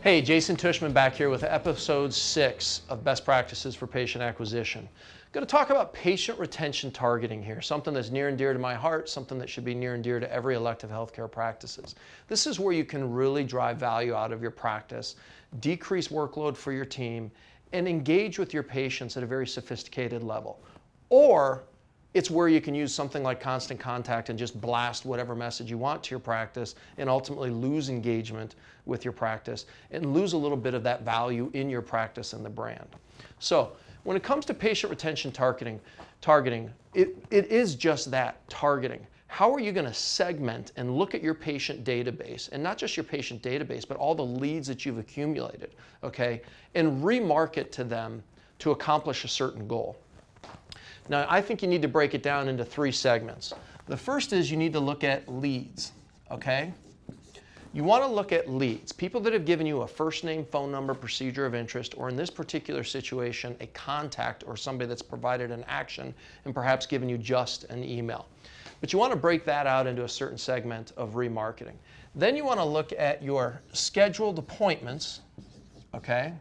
Hey, Jason Tushman back here with episode 6 of Best Practices for Patient Acquisition. I'm going to talk about patient retention targeting here, something that's near and dear to my heart, something that should be near and dear to every elective healthcare practices. This is where you can really drive value out of your practice, decrease workload for your team, and engage with your patients at a very sophisticated level. Or it's where you can use something like Constant Contact and just blast whatever message you want to your practice and ultimately lose engagement with your practice and lose a little bit of that value in your practice and the brand. So when it comes to patient retention targeting, it is just that, targeting. How are you going to segment and look at your patient database, and not just your patient database, but all the leads that you've accumulated, okay, and remarket to them to accomplish a certain goal? Now, I think you need to break it down into 3 segments. The first is you need to look at leads, okay? You want to look at leads, people that have given you a first name, phone number, procedure of interest, or in this particular situation, a contact or somebody that's provided an action and perhaps given you just an email. But you want to break that out into a certain segment of remarketing. Then you want to look at your scheduled appointments, okay?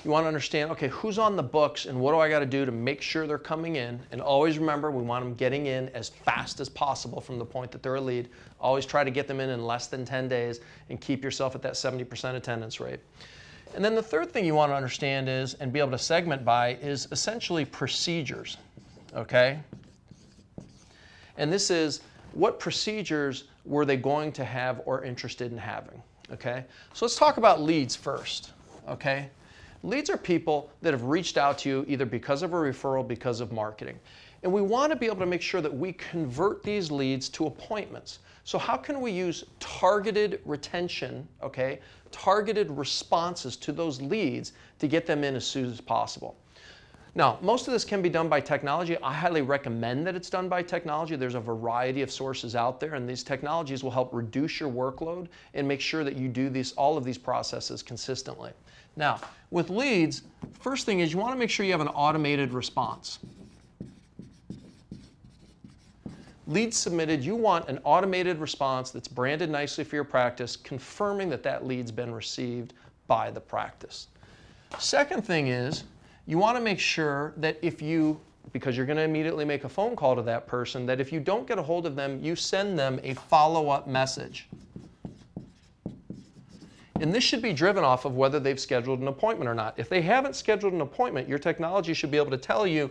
You want to understand, okay, who's on the books and what do I got to do to make sure they're coming in? And always remember, we want them getting in as fast as possible from the point that they're a lead. Always try to get them in less than 10 days and keep yourself at that 70% attendance rate. And then the third thing you want to understand is, and be able to segment by, is essentially procedures, okay? And this is, what procedures were they going to have or interested in having, okay? So let's talk about leads first, okay? Leads are people that have reached out to you either because of a referral, because of marketing. And we want to be able to make sure that we convert these leads to appointments. So how can we use targeted retention, okay, targeted responses to those leads to get them in as soon as possible? Now, most of this can be done by technology. I highly recommend that it's done by technology. There's a variety of sources out there, and these technologies will help reduce your workload and make sure that you do all of these processes consistently. Now, with leads, first thing is you want to make sure you have an automated response. Leads submitted, you want an automated response that's branded nicely for your practice, confirming that that lead's been received by the practice. Second thing is, you want to make sure that if you, because you're going to immediately make a phone call to that person, that if you don't get a hold of them, you send them a follow-up message. And this should be driven off of whether they've scheduled an appointment or not. If they haven't scheduled an appointment, your technology should be able to tell you,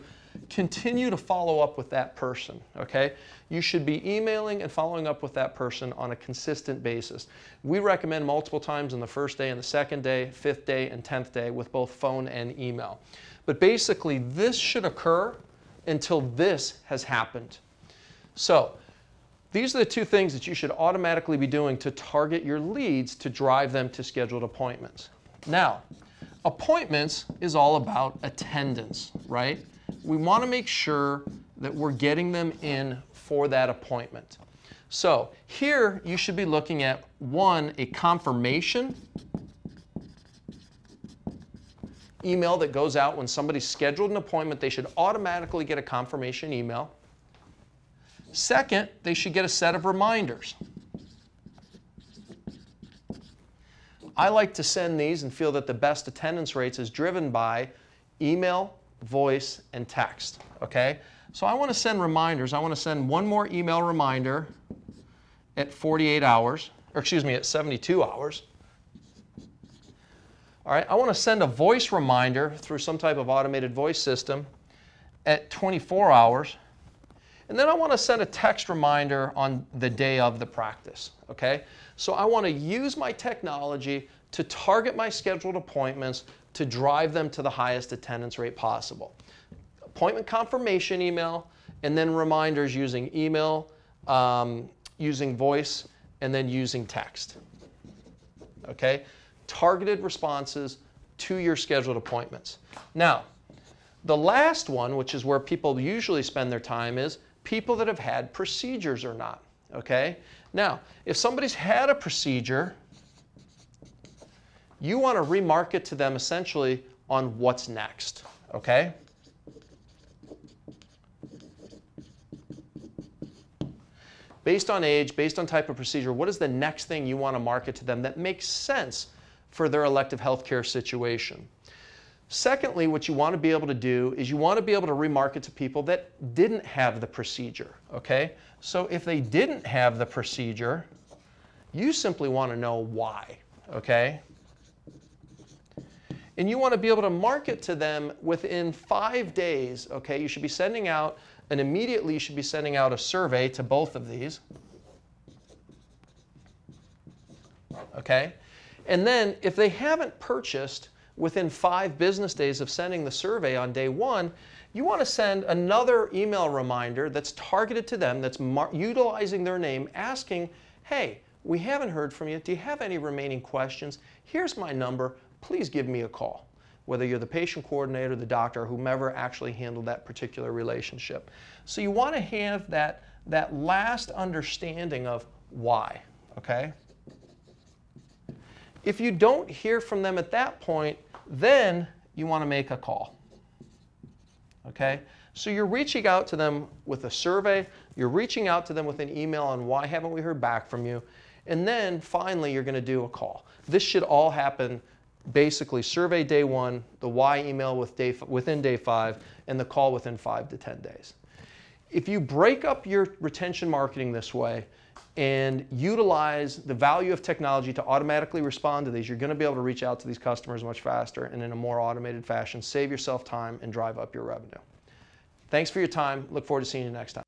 continue to follow up with that person, okay? You should be emailing and following up with that person on a consistent basis. We recommend multiple times on the first day and the second day, 5th day and 10th day with both phone and email. But basically, this should occur until this has happened. So these are the 2 things that you should automatically be doing to target your leads to drive them to scheduled appointments. Now, appointments is all about attendance, right? We want to make sure that we're getting them in for that appointment. So here you should be looking at, 1, a confirmation email that goes out when somebody's scheduled an appointment. They should automatically get a confirmation email. Second, they should get a set of reminders. I like to send these and feel that the best attendance rates is driven by email, voice, and text, okay? So I want to send reminders. I want to send 1 more email reminder at 48 hours, or excuse me, at 72 hours. All right, I want to send a voice reminder through some type of automated voice system at 24 hours. And then I want to send a text reminder on the day of the practice, okay? So I want to use my technology to target my scheduled appointments to drive them to the highest attendance rate possible. Appointment confirmation email, and then reminders using email, using voice, and then using text, okay? Targeted responses to your scheduled appointments. Now, the last one, which is where people usually spend their time, is people that have had procedures or not, okay? Now, if somebody's had a procedure, you want to remarket to them essentially on what's next, okay? based on age, based on type of procedure, what is the next thing you want to market to them that makes sense for their elective healthcare situation? Secondly, what you want to be able to do is you want to be able to remarket to people that didn't have the procedure, okay? So if they didn't have the procedure, you simply want to know why, okay? And you want to be able to market to them within 5 days, okay? You should be sending out, and immediately you should be sending out a survey to both of these, okay? And then if they haven't purchased within 5 business days of sending the survey on day 1, you want to send another email reminder that's targeted to them, that's utilizing their name, asking, hey, we haven't heard from you. Do you have any remaining questions? Here's my number. Please give me a call. Whether you're the patient coordinator, the doctor, or whomever actually handled that particular relationship. So you want to have that last understanding of why, okay? If you don't hear from them at that point, then you want to make a call, okay? So you're reaching out to them with a survey, you're reaching out to them with an email on why haven't we heard back from you, and then finally you're going to do a call. This should all happen basically survey day 1, the why email within day 5, and the call within 5 to 10 days. If you break up your retention marketing this way and utilize the value of technology to automatically respond to these, you're going to be able to reach out to these customers much faster and in a more automated fashion, save yourself time, and drive up your revenue. Thanks for your time. Look forward to seeing you next time.